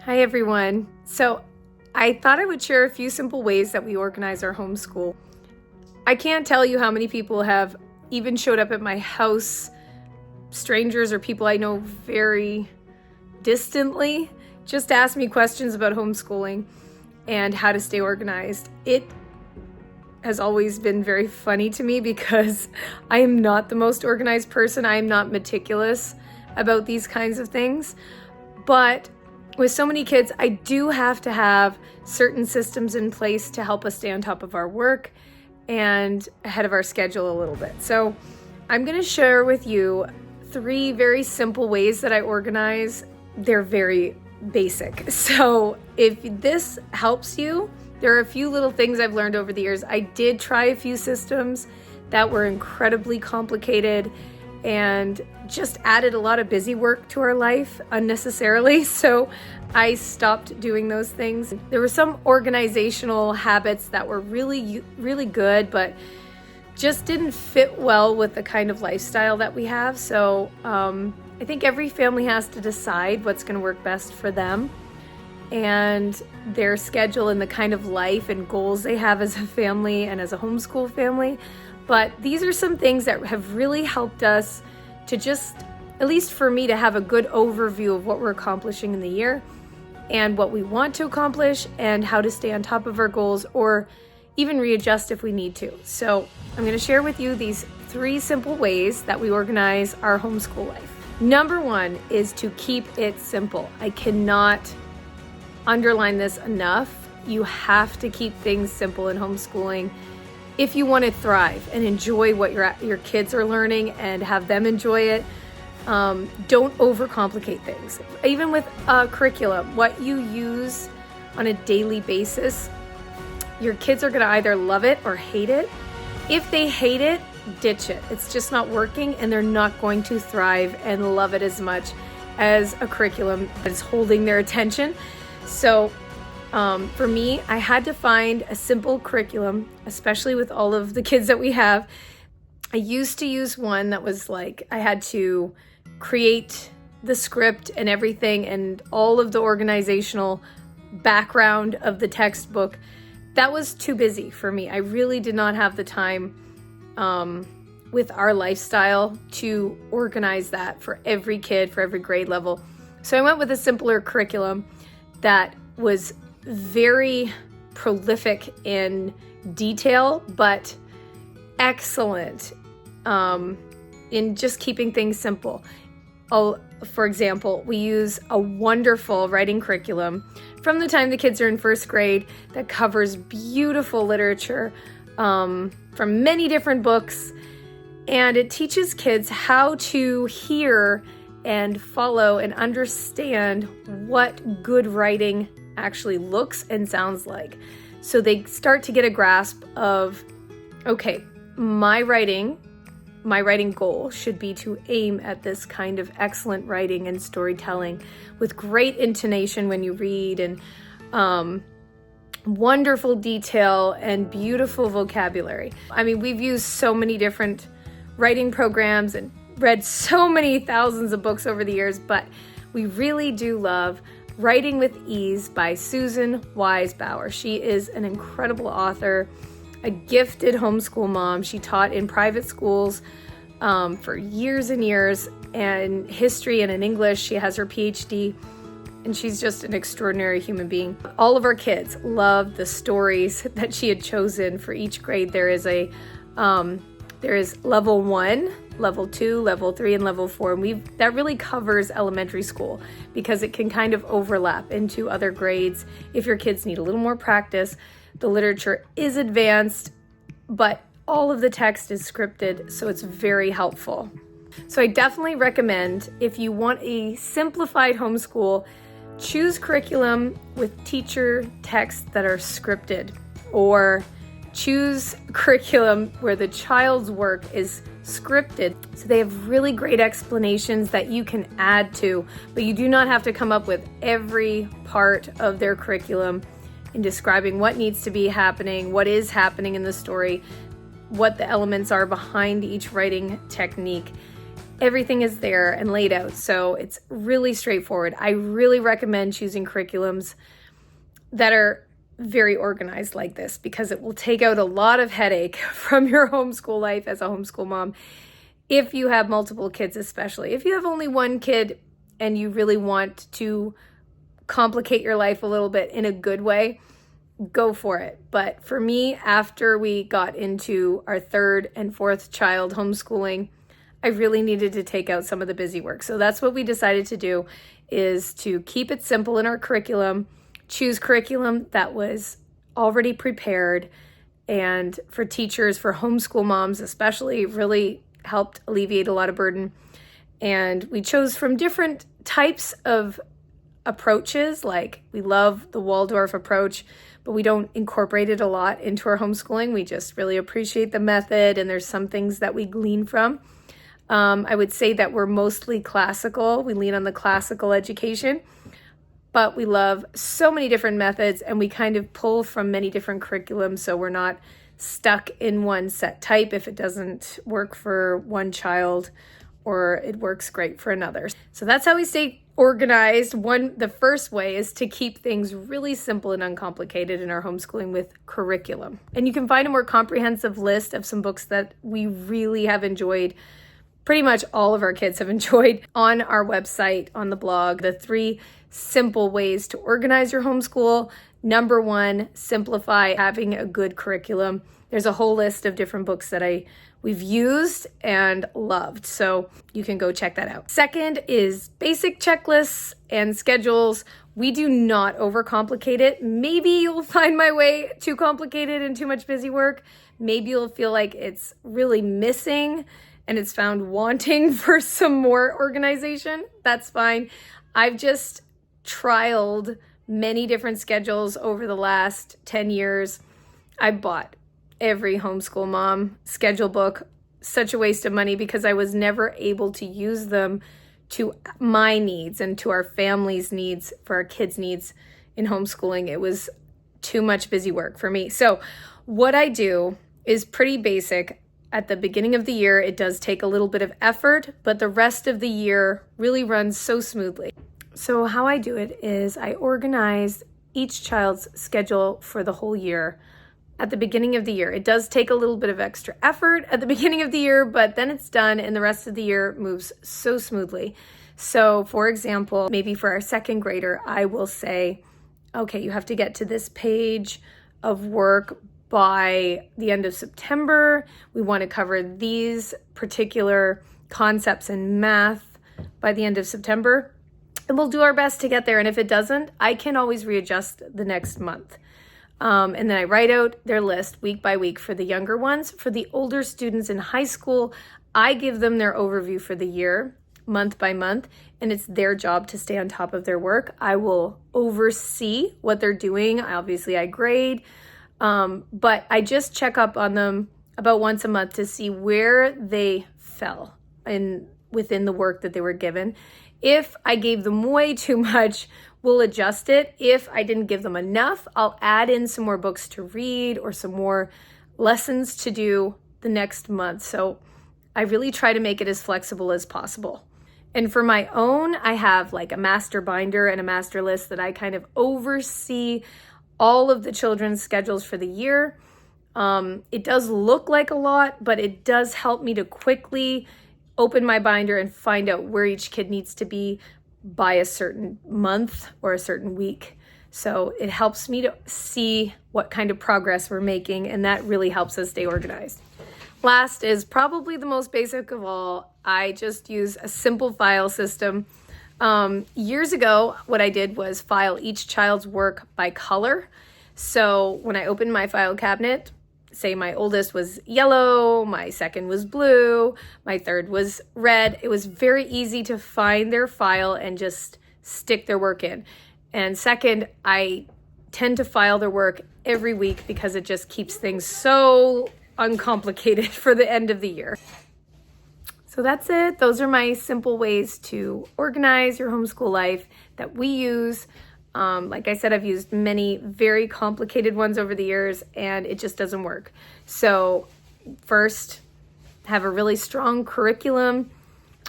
Hi everyone. So I thought I would share a few simple ways that we organize our homeschool. I can't tell you how many people have even showed up at my house, strangers or people I know very distantly, just ask me questions about homeschooling and how to stay organized. It has always been very funny to me because I am not the most organized person. I am not meticulous about these kinds of things, but with so many kids, I do have to have certain systems in place to help us stay on top of our work and ahead of our schedule a little bit. So I'm going to share with you 3 very simple ways that I organize. They're very basic. So if this helps you, there are a few little things I've learned over the years. I did try a few systems that were incredibly complicated and just added a lot of busy work to our life unnecessarily. So I stopped doing those things. There were some organizational habits that were really good, but just didn't fit well with the kind of lifestyle that we have. So I think every family has to decide what's going to work best for them and their schedule and the kind of life and goals they have as a family and as a homeschool family. But these are some things that have really helped us to just, at least for me, to have a good overview of what we're accomplishing in the year and what we want to accomplish and how to stay on top of our goals or even readjust if we need to. So I'm going to share with you these 3 simple ways that we organize our homeschool life. Number 1 is to keep it simple. I cannot underline this enough. You have to keep things simple in homeschooling if you want to thrive and enjoy what your kids are learning and have them enjoy it. Don't overcomplicate things. Even with curriculum, what you use on a daily basis, your kids are going to either love it or hate it. If they hate it, ditch it. It's just not working and they're not going to thrive and love it as much as a curriculum that is holding their attention. So for me, I had to find a simple curriculum, especially with all of the kids that we have. I used to use one that was like, I had to create the script and everything and all of the organizational background of the textbook. That was too busy for me. I really did not have the time with our lifestyle to organize that for every kid, for every grade level. So I went with a simpler curriculum that was very prolific in detail, but excellent in just keeping things simple. For example, we use a wonderful writing curriculum from the time the kids are in 1st grade that covers beautiful literature from many different books, and it teaches kids how to hear and follow and understand what good writing actually looks and sounds like. So they start to get a grasp of, okay, my writing goal should be to aim at this kind of excellent writing and storytelling with great intonation when you read and wonderful detail and beautiful vocabulary. I mean, we've used so many different writing programs and read so many thousands of books over the years, but we really do love Writing with Ease by Susan Wise Bauer. She is an incredible author, a gifted homeschool mom. She taught in private schools for years and years, and history and in English. She has her PhD, and she's just an extraordinary human being. All of our kids love the stories that she had chosen for each grade. There is level 1, level 2, level 3, and level 4. And that really covers elementary school because it can kind of overlap into other grades if your kids need a little more practice. The literature is advanced, but all of the text is scripted, so it's very helpful. So I definitely recommend, if you want a simplified homeschool, choose curriculum with teacher texts that are scripted, or choose curriculum where the child's work is scripted. So they have really great explanations that you can add to, but you do not have to come up with every part of their curriculum in describing what needs to be happening, what is happening in the story, what the elements are behind each writing technique. Everything is there and laid out, so it's really straightforward. I really recommend choosing curriculums that are very organized like this, because it will take out a lot of headache from your homeschool life as a homeschool mom. If you have multiple kids, especially if you have only one kid and you really want to complicate your life a little bit in a good way, go for it. But for me, after we got into our third and fourth child homeschooling, I really needed to take out some of the busy work. So that's what we decided to do, is to keep it simple in our curriculum, choose curriculum that was already prepared, and for teachers, for homeschool moms especially, really helped alleviate a lot of burden. And we chose from different types of approaches. Like, we love the Waldorf approach, but we don't incorporate it a lot into our homeschooling. We just really appreciate the method, and there's some things that we glean from. I would say that we're mostly classical. We lean on the classical education, but we love so many different methods, and we kind of pull from many different curriculums, so we're not stuck in one set type if it doesn't work for one child or it works great for another. So that's how we stay organized. The first way is to keep things really simple and uncomplicated in our homeschooling with curriculum. And you can find a more comprehensive list of some books that we really have enjoyed. Pretty much all of our kids have enjoyed on our website, on the blog. The 3 simple ways to organize your homeschool. Number 1, simplify, having a good curriculum. There's a whole list of different books that we've used and loved, so you can go check that out. Second is basic checklists and schedules. We do not overcomplicate it. Maybe you'll find my way too complicated and too much busy work. Maybe you'll feel like it's really missing and it's found wanting for some more organization. That's fine. I've just trialed many different schedules over the last 10 years. I bought every homeschool mom schedule book. Such a waste of money, because I was never able to use them to my needs and to our family's needs, for our kids' needs in homeschooling. It was too much busy work for me. So what I do is pretty basic. At the beginning of the year, it does take a little bit of effort, but the rest of the year really runs so smoothly. So how I do it is I organize each child's schedule for the whole year at the beginning of the year. It does take a little bit of extra effort at the beginning of the year, but then it's done and the rest of the year moves so smoothly. So for example, maybe for our second grader, I will say, okay, you have to get to this page of work by the end of September. We want to cover these particular concepts in math by the end of September, and we'll do our best to get there. And if it doesn't, I can always readjust the next month. And then I write out their list week by week for the younger ones. For the older students in high school, I give them their overview for the year, month by month, and it's their job to stay on top of their work. I will oversee what they're doing. Obviously, I grade, but I just check up on them about once a month to see where they fell within the work that they were given. If I gave them way too much, we'll adjust it. If I didn't give them enough, I'll add in some more books to read or some more lessons to do the next month. So I really try to make it as flexible as possible. And for my own, I have like a master binder and a master list that I kind of oversee all of the children's schedules for the year. It does look like a lot, but it does help me to quickly open my binder and find out where each kid needs to be by a certain month or a certain week. So it helps me to see what kind of progress we're making, and that really helps us stay organized. Last is probably the most basic of all. I just use a simple file system. Years ago, what I did was file each child's work by color. So when I opened my file cabinet, say my oldest was yellow, my second was blue, my third was red, it was very easy to find their file and just stick their work in. And second, I tend to file their work every week because it just keeps things so uncomplicated for the end of the year. So that's it. Those are my simple ways to organize your homeschool life that we use. Like I said, I've used many very complicated ones over the years, and it just doesn't work. So first, have a really strong curriculum,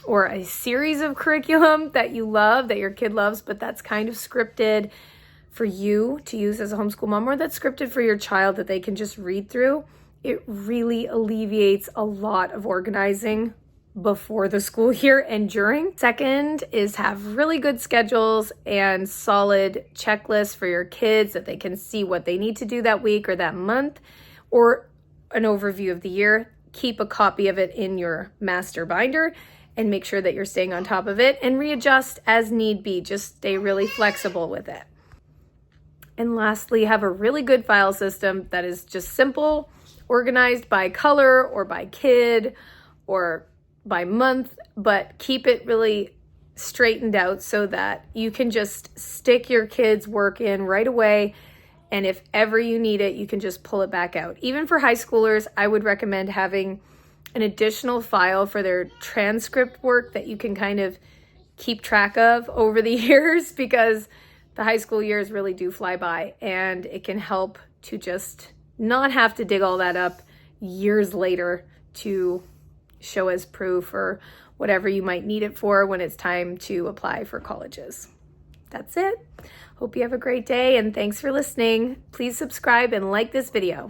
or a series of curriculum that you love, that your kid loves, but that's kind of scripted for you to use as a homeschool mom, or that's scripted for your child that they can just read through, it really alleviates a lot of organizing before the school year and during. Second is have really good schedules and solid checklists for your kids that they can see what they need to do that week or that month, or an overview of the year. Keep a copy of it in your master binder and make sure that you're staying on top of it, and readjust as need be. Just stay really flexible with it. And lastly, have a really good file system that is just simple, organized by color or by kid or by month, but keep it really straightened out so that you can just stick your kids' work in right away. And if ever you need it, you can just pull it back out. Even for high schoolers, I would recommend having an additional file for their transcript work that you can kind of keep track of over the years, because the high school years really do fly by, and it can help to just not have to dig all that up years later to show as proof or whatever you might need it for when it's time to apply for colleges. That's it. Hope you have a great day, and thanks for listening. Please subscribe and like this video.